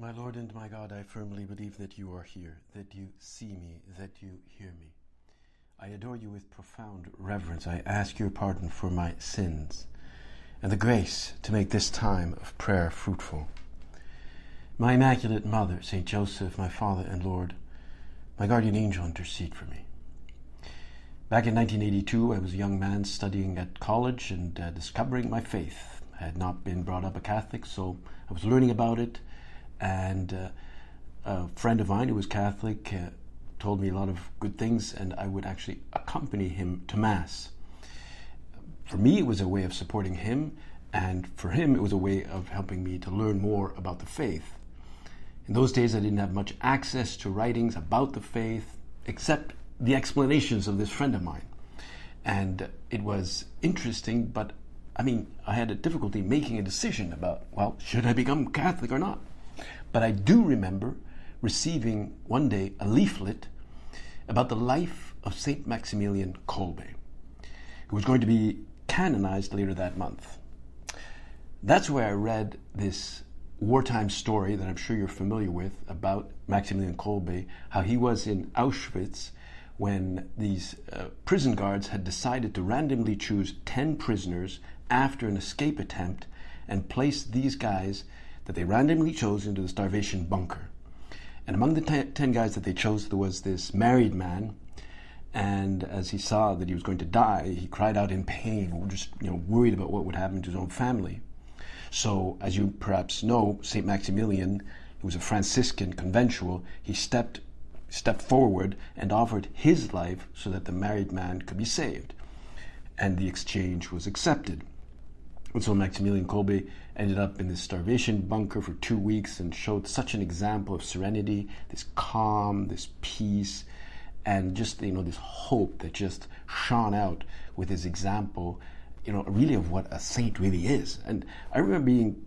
My Lord and my God, I firmly believe that you are here, that you see me, that you hear me. I adore you with profound reverence. I ask your pardon for my sins and the grace to make this time of prayer fruitful. My Immaculate Mother, Saint Joseph, my Father and Lord, my guardian angel, intercede for me. Back in 1982, I was a young man studying at college and discovering my faith. I had not been brought up a Catholic, so I was learning about it. And a friend of mine who was Catholic told me a lot of good things, and I would actually accompany him to Mass. For me, it was a way of supporting him, and for him, it was a way of helping me to learn more about the faith. In those days, I didn't have much access to writings about the faith, except the explanations of this friend of mine. And it was interesting, but I had a difficulty making a decision about, should I become Catholic or not? But I do remember receiving one day a leaflet about the life of Saint Maximilian Kolbe, who was going to be canonized later that month. That's where I read this wartime story that I'm sure you're familiar with about Maximilian Kolbe, how he was in Auschwitz when these prison guards had decided to randomly choose 10 prisoners after an escape attempt and place these guys that they randomly chose into the starvation bunker. And among the 10 guys that they chose, there was this married man, and as he saw that he was going to die, he cried out in pain, just worried about what would happen to his own family. So, as you perhaps know, Saint Maximilian, who was a Franciscan conventual, he stepped forward and offered his life so that the married man could be saved. And the exchange was accepted. And so Maximilian Kolbe ended up in this starvation bunker for 2 weeks and showed such an example of serenity, this calm, this peace, and just this hope that just shone out with his example, really of what a saint really is. And I remember being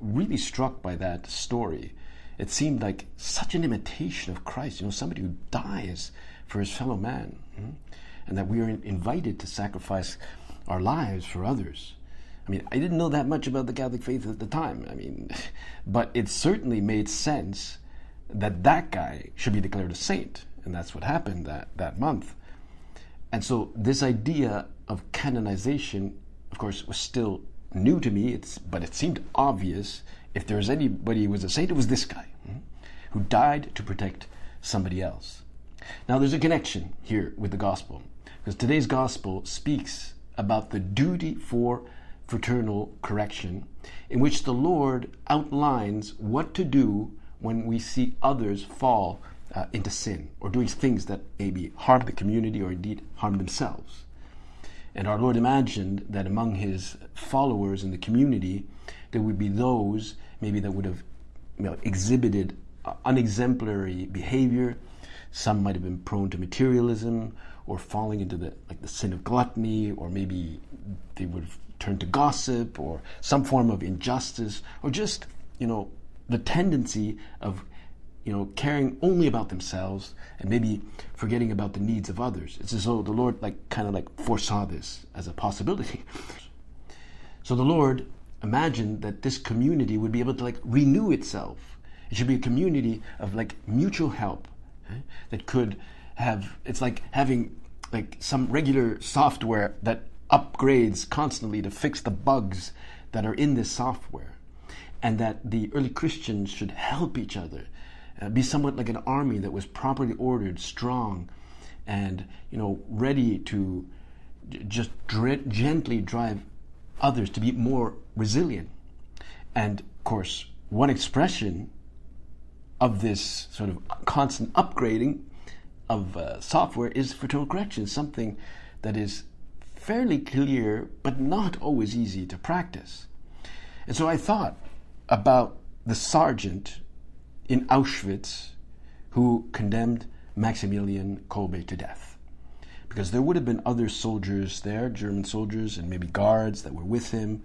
really struck by that story. It seemed like such an imitation of Christ, somebody who dies for his fellow man, and that we are invited to sacrifice our lives for others. I didn't know that much about the Catholic faith at the time. But it certainly made sense that that guy should be declared a saint. And that's what happened that month. And so this idea of canonization, of course, was still new to me, but it seemed obvious. If there was anybody who was a saint, it was this guy, who died to protect somebody else. Now there's a connection here with the gospel, because today's gospel speaks about the duty for fraternal correction, in which the Lord outlines what to do when we see others fall into sin or doing things that maybe harm the community or indeed harm themselves. And our Lord imagined that among his followers in the community, there would be those maybe that would have exhibited unexemplary behavior. Some might have been prone to materialism or falling into the sin of gluttony, or maybe they would have turned to gossip or some form of injustice, or just the tendency of caring only about themselves and maybe forgetting about the needs of others. It's as though the Lord foresaw this as a possibility. So the Lord imagined that this community would be able to renew itself. It should be a community of mutual help, that could have, it's like having some regular software that upgrades constantly to fix the bugs that are in this software, and that the early Christians should help each other, be somewhat like an army that was properly ordered, strong, and ready to just gently drive others to be more resilient. And of course, one expression of this sort of constant upgrading of software is fraternal correction, something that is fairly clear, but not always easy to practice. And so I thought about the sergeant in Auschwitz who condemned Maximilian Kolbe to death. Because there would have been other soldiers there, German soldiers and maybe guards that were with him.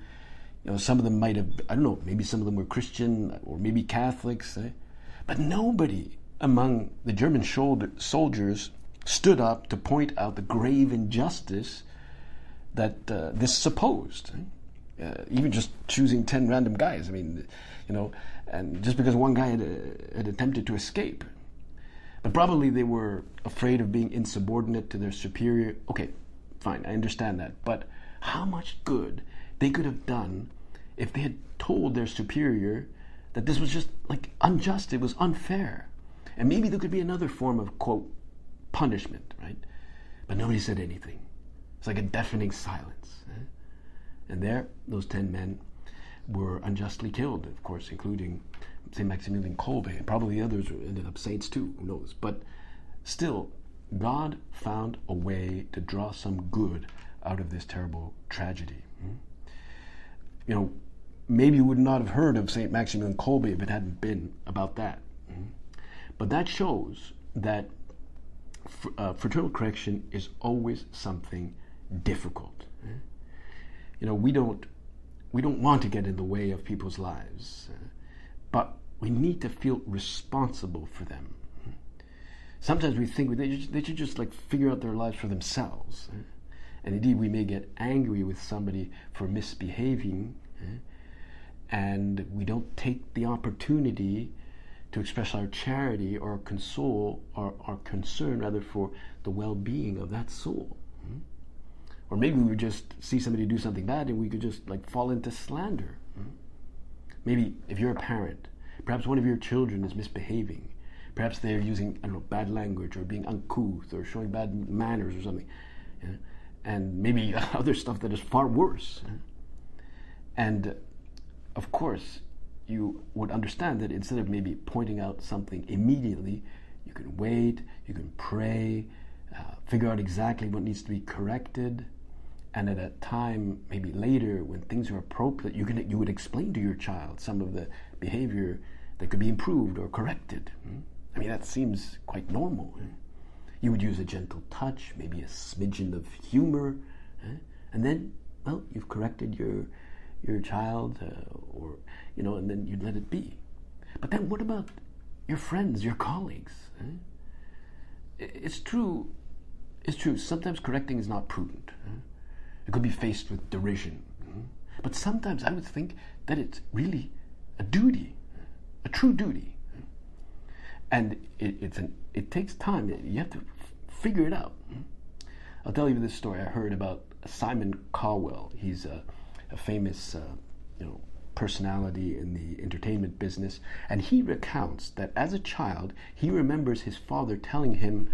Some of them might have, maybe some of them were Christian or maybe Catholics. But nobody among the German soldiers stood up to point out the grave injustice that this supposed. Even just choosing 10 random guys. I mean, and just because one guy had attempted to escape. But probably they were afraid of being insubordinate to their superior. Okay, fine, I understand that. But how much good they could have done if they had told their superior that this was just unjust, it was unfair. And maybe there could be another form of, quote, punishment, right? But nobody said anything. It's like a deafening silence. And there, those 10 men were unjustly killed, of course, including St. Maximilian Kolbe, and probably the others ended up saints too, who knows. But still, God found a way to draw some good out of this terrible tragedy. Maybe you would not have heard of St. Maximilian Kolbe if it hadn't been about that. But that shows that fraternal correction is always something difficult. We don't want to get in the way of people's lives, but we need to feel responsible for them. Sometimes we think they should just figure out their lives for themselves. And indeed, we may get angry with somebody for misbehaving, and we don't take the opportunity to express our charity or console or our concern rather for the well-being of that soul. Or maybe we would just see somebody do something bad and we could just fall into slander. Maybe if you're a parent, perhaps one of your children is misbehaving. Perhaps they're using, bad language or being uncouth or showing bad manners or something. And maybe other stuff that is far worse. And of course, you would understand that instead of maybe pointing out something immediately, you can wait, you can pray, figure out exactly what needs to be corrected, and at a time, maybe later, when things are appropriate, you would explain to your child some of the behavior that could be improved or corrected. I mean, that seems quite normal. You would use a gentle touch, maybe a smidgen of humor, and then, you've corrected your child, and then you'd let it be. But then what about your friends, your colleagues? It's true, sometimes correcting is not prudent. It could be faced with derision. But sometimes I would think that it's really a duty, a true duty. And it takes time. You have to figure it out. I'll tell you this story I heard about Simon Cowell. He's a famous personality in the entertainment business, and he recounts that as a child he remembers his father telling him,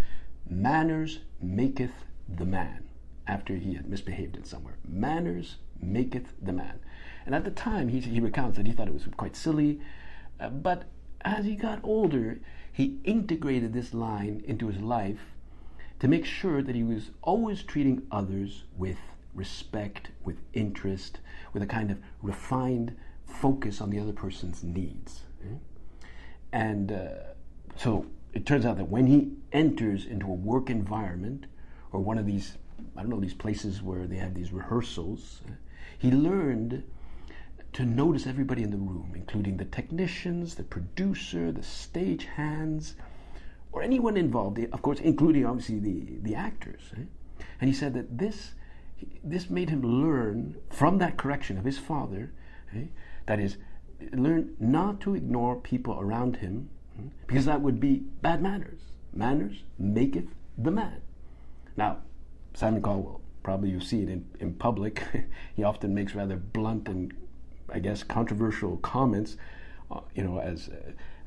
"Manners maketh the man," after he had misbehaved in somewhere. Manners maketh the man. And at the time he recounts that he thought it was quite silly, but as he got older he integrated this line into his life to make sure that he was always treating others with respect, with interest, with a kind of refined focus on the other person's needs. And so it turns out that when he enters into a work environment or one of these, these places where they have these rehearsals, he learned to notice everybody in the room, including the technicians, the producer, the stage hands, or anyone involved, of course, including obviously the actors. And he said that this made him learn from that correction of his father, that is, learn not to ignore people around him, because that would be bad manners. Manners maketh the man. Now, Simon Cowell, probably you see it in public. He often makes rather blunt and, I guess, controversial comments,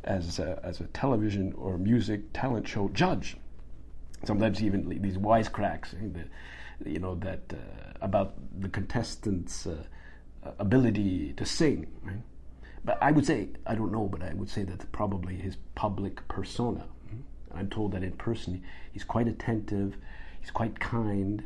as a television or music talent show judge. Sometimes even these wisecracks, about the contestants' ability to sing. Right? But I would say, I don't know, but I would say that's probably his public persona. I'm told that in person he's quite attentive, he's quite kind,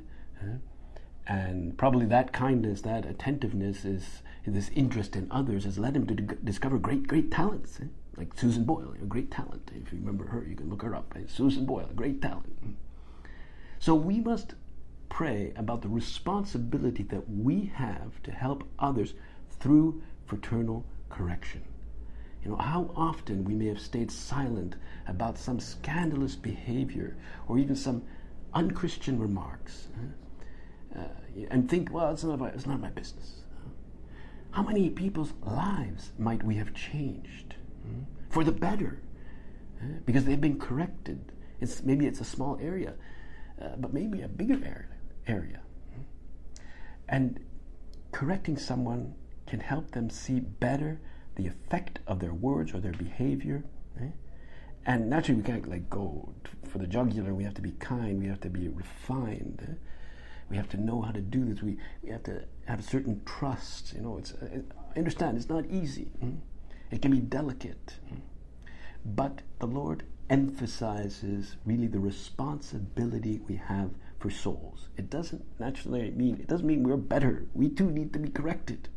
and probably that kindness, that attentiveness, this interest in others has led him to discover great talents. Like Susan Boyle, a great talent. If you remember her, you can look her up. Right? Susan Boyle, a great talent. So we must pray about the responsibility that we have to help others through fraternal correction. How often we may have stayed silent about some scandalous behavior or even some unchristian remarks, and think, well, it's not my business. How many people's lives might we have changed for the better? Because they've been corrected. Maybe it's a small area, but maybe a bigger area. And correcting someone can help them see better the effect of their words or their behavior. And naturally, we can't go for the jugular. We have to be kind. We have to be refined. We have to know how to do this. We have to have a certain trust. I understand it's not easy. It can be delicate. But the Lord emphasizes really the responsibility we have for souls. It doesn't mean we're better. We too need to be corrected.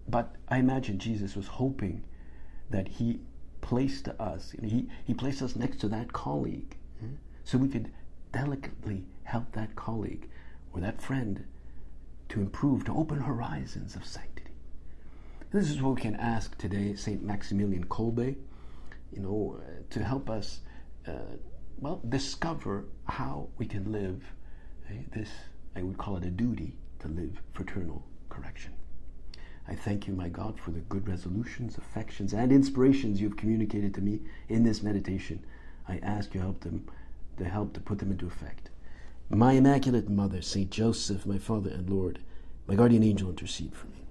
But I imagine Jesus was hoping that he placed us, he placed us next to that colleague, so we could delicately help that colleague or that friend to improve, to open horizons of sanctity. This is what we can ask today St. Maximilian Kolbe, to help us, discover how we can live this, I would call it a duty, to live fraternal correction. I thank you, my God, for the good resolutions, affections, and inspirations you have communicated to me in this meditation. I ask you help to put them into effect. My Immaculate Mother, St. Joseph, my Father and Lord, my guardian angel, intercede for me.